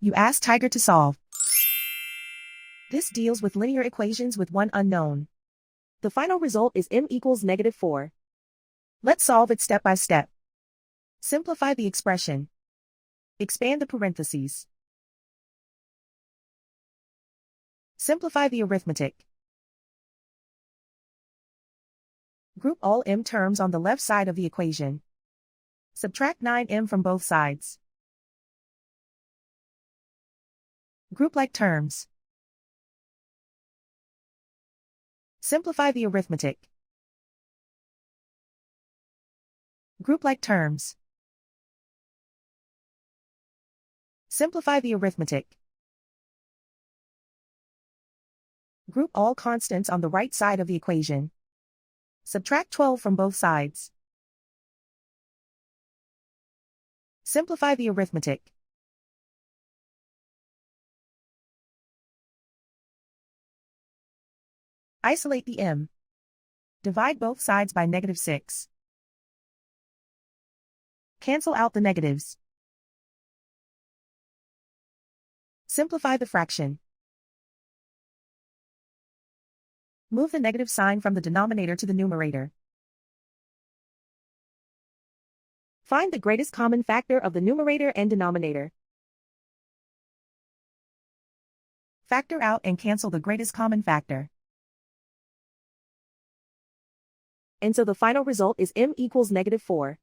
You ask Tiger to solve. This deals with linear equations with one unknown. The final result is m equals -4. Let's solve it step by step. Simplify the expression. Expand the parentheses. Simplify the arithmetic. Group all m terms on the left side of the equation. Subtract 9m from both sides. Group like terms. Simplify the arithmetic. Group like terms. Simplify the arithmetic. Group all constants on the right side of the equation. Subtract 12 from both sides. Simplify the arithmetic. Isolate the m. Divide both sides by -6. Cancel out the negatives. Simplify the fraction. Move the negative sign from the denominator to the numerator. Find the greatest common factor of the numerator and denominator. Factor out and cancel the greatest common factor. And so the final result is m equals -4.